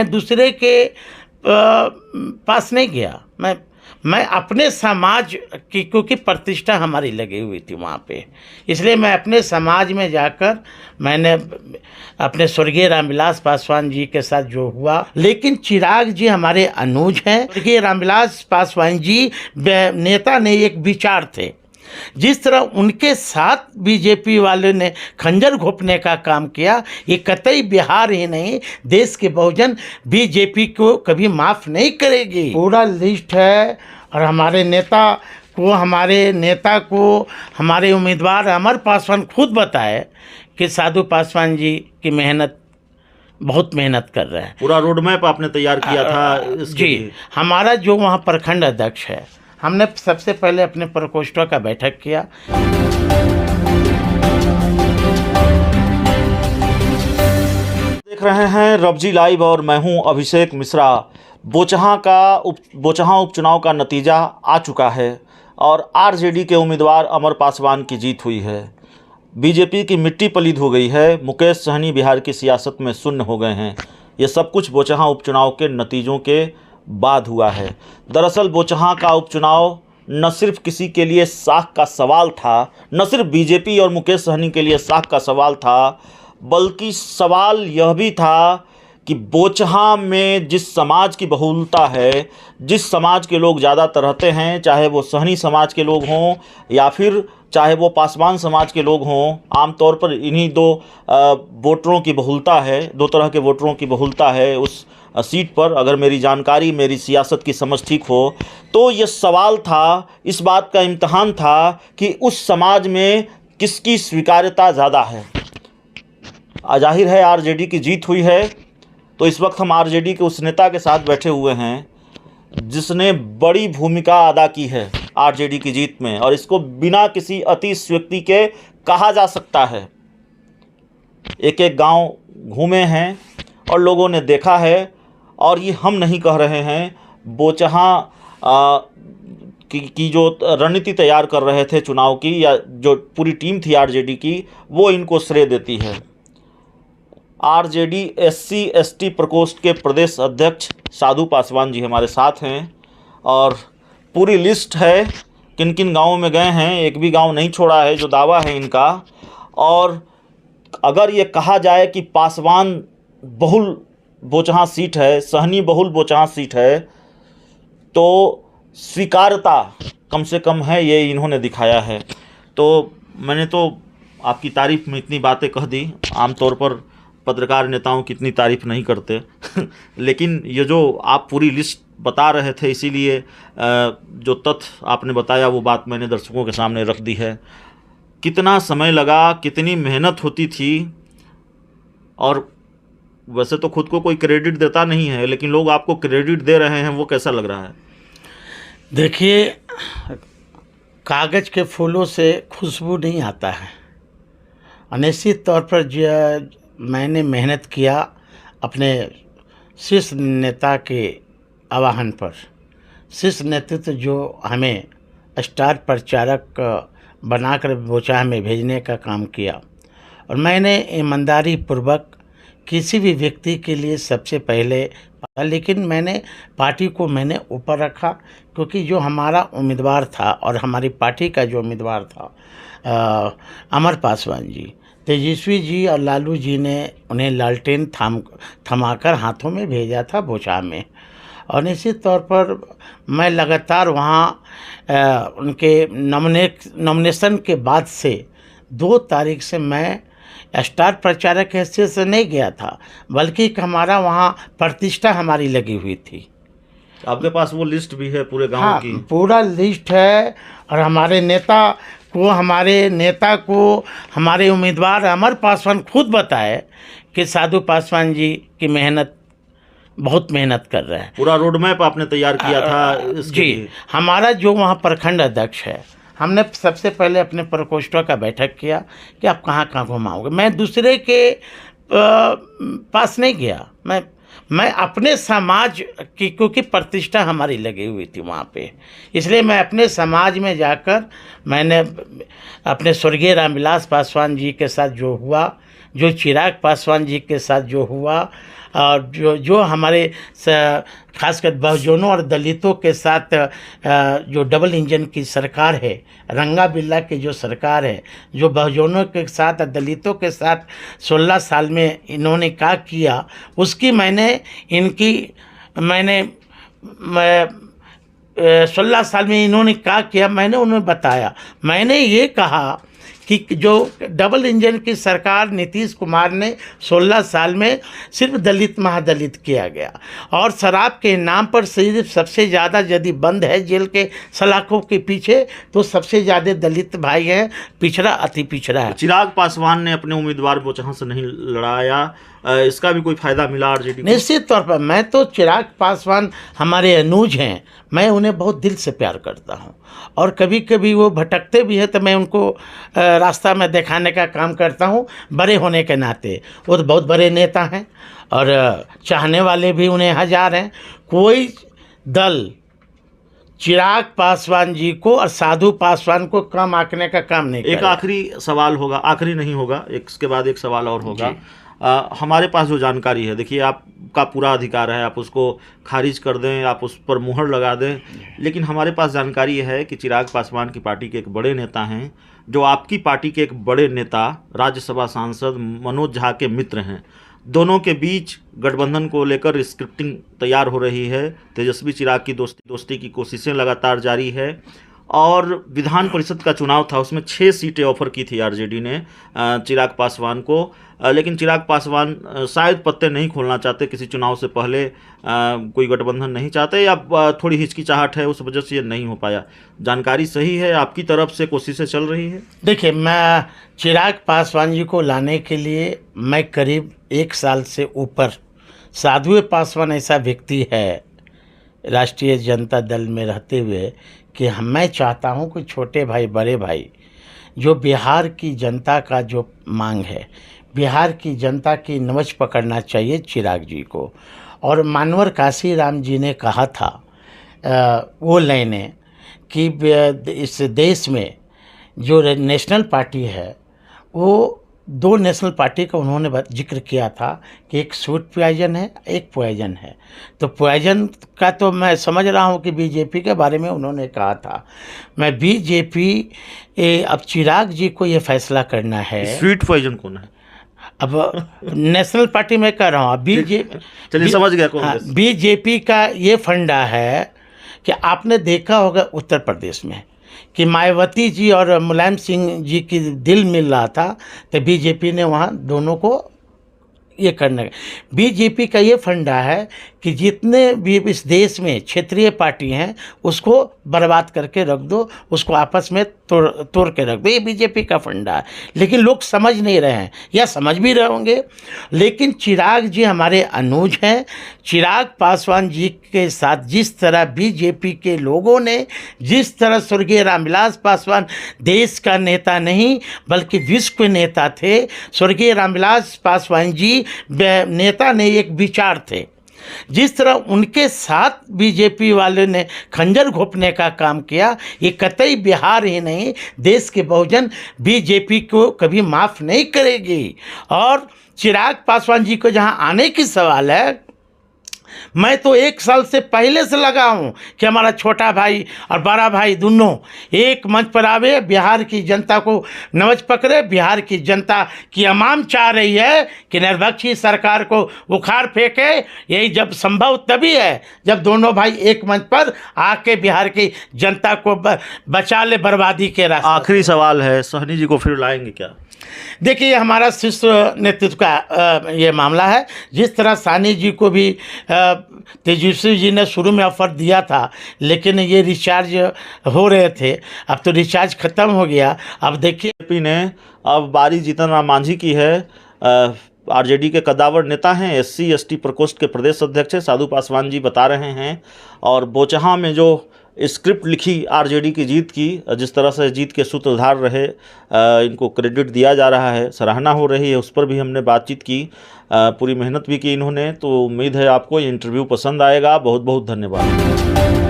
मैं दूसरे के पास नहीं गया। मैं अपने समाज की, क्योंकि प्रतिष्ठा हमारी लगी हुई थी वहाँ पे, इसलिए मैं अपने समाज में जाकर मैंने अपने स्वर्गीय रामविलास पासवान जी के साथ जो हुआ। लेकिन चिराग जी हमारे अनुज हैं। स्वर्गीय रामविलास पासवान जी नेता ने एक विचार थे, जिस तरह उनके साथ बीजेपी वाले ने खंजर घोंपने का काम किया, ये कतई बिहार ही नहीं देश के बहुजन बीजेपी को कभी माफ़ नहीं करेगी। पूरा लिस्ट है और हमारे नेता को हमारे उम्मीदवार अमर पासवान खुद बताए कि साधु पासवान जी की बहुत मेहनत कर रहे हैं। पूरा रोड मैप आपने तैयार किया था इसके जी लिए। हमारा जो वहाँ प्रखंड अध्यक्ष है, हमने सबसे पहले अपने प्रकोष्ठों का बैठक किया। देख रहे हैं रबजी लाइव और मैं हूं अभिषेक मिश्रा। बोचहां उपचुनाव का नतीजा आ चुका है और आरजेडी के उम्मीदवार अमर पासवान की जीत हुई है। बीजेपी की मिट्टी पलीद हो गई है। मुकेश सहनी बिहार की सियासत में शून्य हो गए हैं। ये सब कुछ बोचहां उपचुनाव के नतीजों के बाद हुआ है। दरअसल बोचहां का उपचुनाव न सिर्फ किसी के लिए साख का सवाल था, न सिर्फ बीजेपी और मुकेश सहनी के लिए साख का सवाल था, बल्कि सवाल यह भी था कि बोचहां में जिस समाज की बहुलता है, जिस समाज के लोग ज़्यादातर रहते हैं, चाहे वो सहनी समाज के लोग हों या फिर चाहे वो पासवान समाज के लोग हों, आमतौर पर इन्हीं दो वोटरों की बहुलता है, दो तरह के वोटरों की बहुलता है उस सीट पर। अगर मेरी जानकारी, मेरी सियासत की समझ ठीक हो तो ये सवाल था, इस बात का इम्तहान था कि उस समाज में किसकी स्वीकार्यता ज़्यादा है। जाहिर है आरजेडी की जीत हुई है, तो इस वक्त हम आरजेडी के उस नेता के साथ बैठे हुए हैं जिसने बड़ी भूमिका अदा की है आरजेडी की जीत में, और इसको बिना किसी अतिशयोक्ति के कहा जा सकता है। एक एक गांव घूमे हैं और लोगों ने देखा है, और ये हम नहीं कह रहे हैं, बोचहां की जो रणनीति तैयार कर रहे थे चुनाव की, या जो पूरी टीम थी आरजेडी की, वो इनको श्रेय देती है। आरजेडी SC ST प्रकोष्ठ के प्रदेश अध्यक्ष साधु पासवान जी हमारे साथ हैं, और पूरी लिस्ट है किन किन गाँवों में गए हैं, एक भी गांव नहीं छोड़ा है जो दावा है इनका। और अगर ये कहा जाए कि पासवान बहुल बोचहां सीट है, सहनी बहुल बोचहां सीट है, तो स्वीकार्यता कम से कम है, ये इन्होंने दिखाया है। तो मैंने तो आपकी तारीफ में इतनी बातें कह दी, आमतौर पर पत्रकार नेताओं की इतनी तारीफ नहीं करते लेकिन ये जो आप पूरी लिस्ट बता रहे थे, इसीलिए जो तथ्य आपने बताया वो बात मैंने दर्शकों के सामने रख दी है। कितना समय लगा, कितनी मेहनत होती थी, और वैसे तो खुद को कोई क्रेडिट देता नहीं है, लेकिन लोग आपको क्रेडिट दे रहे हैं, वो कैसा लग रहा है? देखिए, कागज़ के फूलों से खुशबू नहीं आता है। निश्चित तौर पर मैंने मेहनत किया अपने शीर्ष नेता के आह्वान पर। शीर्ष नेतृत्व जो हमें स्टार प्रचारक बनाकर बोचहां में भेजने का काम किया, और मैंने ईमानदारी पूर्वक किसी भी व्यक्ति के लिए सबसे पहले, लेकिन मैंने पार्टी को ऊपर रखा, क्योंकि जो हमारा उम्मीदवार था और हमारी पार्टी का जो उम्मीदवार था अमर पासवान जी, तेजस्वी जी और लालू जी ने उन्हें लालटेन थमाकर हाथों में भेजा था बोचहां में। और निश्चित तौर पर मैं लगातार वहाँ उनके नॉमिनेशन के बाद से 2 तारीख से मैं स्टार प्रचारक हैसियत से नहीं गया था, बल्कि हमारा वहाँ प्रतिष्ठा हमारी लगी हुई थी। आपके पास वो लिस्ट भी है पूरे गांव की? पूरा लिस्ट है, और हमारे नेता को हमारे उम्मीदवार अमर पासवान खुद बताए कि साधु पासवान जी की बहुत मेहनत कर रहे हैं। पूरा रोड मैप आपने तैयार किया था इसके लिए। हमारा जो वहाँ प्रखंड अध्यक्ष है, हमने सबसे पहले अपने प्रकोष्ठों का बैठक किया कि आप कहाँ कहाँ घुमाओगे। मैं दूसरे के पास नहीं गया। मैं अपने समाज की, क्योंकि प्रतिष्ठा हमारी लगी हुई थी वहाँ पे, इसलिए मैं अपने समाज में जाकर मैंने अपने स्वर्गीय रामविलास पासवान जी के साथ जो हुआ जो चिराग पासवान जी के साथ जो हुआ और जो हमारे खासकर बहुजनों और दलितों के साथ जो डबल इंजन की सरकार है, रंगा बिल्ला की जो सरकार है, जो बहुजनों के साथ दलितों के साथ 16 साल में इन्होंने क्या किया, उसकी मैंने 16 साल में इन्होंने क्या किया मैंने उन्हें बताया। मैंने ये कहा कि जो डबल इंजन की सरकार नीतीश कुमार ने 16 साल में सिर्फ दलित महादलित किया गया, और शराब के नाम पर सिर्फ सबसे ज़्यादा यदि बंद है जेल के सलाखों के पीछे तो सबसे ज़्यादा दलित भाई हैं, पिछड़ा अति पिछड़ा है। चिराग पासवान ने अपने उम्मीदवार बोचहां से नहीं लड़ाया, इसका भी कोई फायदा मिला आरजेडी को? निश्चित तौर पर मैं तो चिराग पासवान हमारे अनुज हैं, मैं उन्हें बहुत दिल से प्यार करता हूं, और कभी कभी वो भटकते भी हैं तो मैं उनको रास्ता में दिखाने का काम करता हूं, बड़े होने के नाते। वो तो बहुत बड़े नेता हैं और चाहने वाले भी उन्हें हजार हैं। कोई दल चिराग पासवान जी को और साधु पासवान को कम आंकने का काम नहीं करेगा। एक आखिरी सवाल होगा, आखिरी नहीं होगा, इसके बाद एक सवाल और होगा। हमारे पास जो जानकारी है, देखिए आपका पूरा अधिकार है, आप उसको खारिज कर दें, आप उस पर मुहर लगा दें, लेकिन हमारे पास जानकारी है कि चिराग पासवान की पार्टी के एक बड़े नेता हैं, जो आपकी पार्टी के एक बड़े नेता राज्यसभा सांसद मनोज झा के मित्र हैं। दोनों के बीच गठबंधन को लेकर स्क्रिप्टिंग तैयार हो रही है। तेजस्वी चिराग की दोस्ती की कोशिशें लगातार जारी है, और विधान परिषद का चुनाव था, उसमें 6 सीटें ऑफर की थी आरजेडी ने चिराग पासवान को, लेकिन चिराग पासवान शायद पत्ते नहीं खोलना चाहते किसी चुनाव से पहले, कोई गठबंधन नहीं चाहते, या थोड़ी हिचकिचाहट है, उस वजह से ये नहीं हो पाया। जानकारी सही है? आपकी तरफ से कोशिशें चल रही है? देखिए, मैं चिराग पासवान जी को लाने के लिए मैं करीब 1 साल से ऊपर, साधु पासवान ऐसा व्यक्ति है राष्ट्रीय जनता दल में रहते हुए कि मैं चाहता हूं कि छोटे भाई बड़े भाई, जो बिहार की जनता का जो मांग है, बिहार की जनता की नब्ज पकड़ना चाहिए चिराग जी को। और मानवर काशीराम जी ने कहा था वो लाइनें कि इस देश में जो नेशनल पार्टी है, वो 2 नेशनल पार्टी का उन्होंने जिक्र किया था कि एक स्वीट पॉइजन है, एक पॉइजन है। तो पॉइजन का तो मैं समझ रहा हूँ कि बीजेपी के बारे में उन्होंने कहा था। मैं बीजेपी अब चिराग जी को ये फैसला करना है। स्वीट पॉइजन कौन है? अब नेशनल पार्टी में कह रहा हूँ, चलिए समझ गया कौन है। बीजेपी का ये फंडा है कि आपने देखा होगा उत्तर प्रदेश में कि मायावती जी और मुलायम सिंह जी की दिल मिल रहा था, तो बीजेपी ने वहाँ दोनों को ये करने का। बीजेपी का ये फंडा है कि जितने भी इस देश में क्षेत्रीय पार्टी हैं उसको बर्बाद करके रख दो, उसको आपस में तोड़ के रख दो, ये बीजेपी का फंडा है। लेकिन लोग समझ नहीं रहे हैं, या समझ भी रहे होंगे। लेकिन चिराग जी हमारे अनुज हैं। चिराग पासवान जी के साथ जिस तरह बीजेपी के लोगों ने, जिस तरह स्वर्गीय रामविलास पासवान देश का नेता नहीं बल्कि विश्व के नेता थे, स्वर्गीय रामविलास पासवान जी नेता नहीं, एक विचार थे। जिस तरह उनके साथ बीजेपी वाले ने खंजर घोंपने का काम किया, ये कतई बिहार ही नहीं देश के बहुजन बीजेपी को कभी माफ़ नहीं करेगी। और चिराग पासवान जी को जहां आने की सवाल है, मैं तो 1 साल से पहले से लगा हूं कि हमारा छोटा भाई और बड़ा भाई दोनों एक मंच पर आवे, बिहार की जनता को नब्ज पकड़े। बिहार की जनता की अवाम चाह रही है कि निर्विपक्षी सरकार को उखाड़ फेंके। यही जब संभव तभी है जब दोनों भाई एक मंच पर आके बिहार की जनता को बचा ले बर्बादी के रास्ते। आखिरी सवाल है, सहनी जी को फिर लाएंगे क्या? देखिए, हमारा शीर्ष नेतृत्व का ये मामला है। जिस तरह साहनी जी को भी तेजस्वी जी ने शुरू में ऑफर दिया था, लेकिन ये रिचार्ज हो रहे थे, अब तो रिचार्ज ख़त्म हो गया। अब देखिए, बीजेपी ने अब बारी जीतन राम मांझी की है। आरजेडी के कद्दावर नेता हैं, SC ST प्रकोष्ठ के प्रदेश अध्यक्ष हैं, साधु पासवान जी बता रहे हैं। और बोचहां में जो स्क्रिप्ट लिखी आरजेडी की जीत की, जिस तरह से जीत के सूत्रधार रहे, इनको क्रेडिट दिया जा रहा है, सराहना हो रही है, उस पर भी हमने बातचीत की, पूरी मेहनत भी की इन्होंने। तो उम्मीद है आपको ये इंटरव्यू पसंद आएगा। बहुत बहुत धन्यवाद।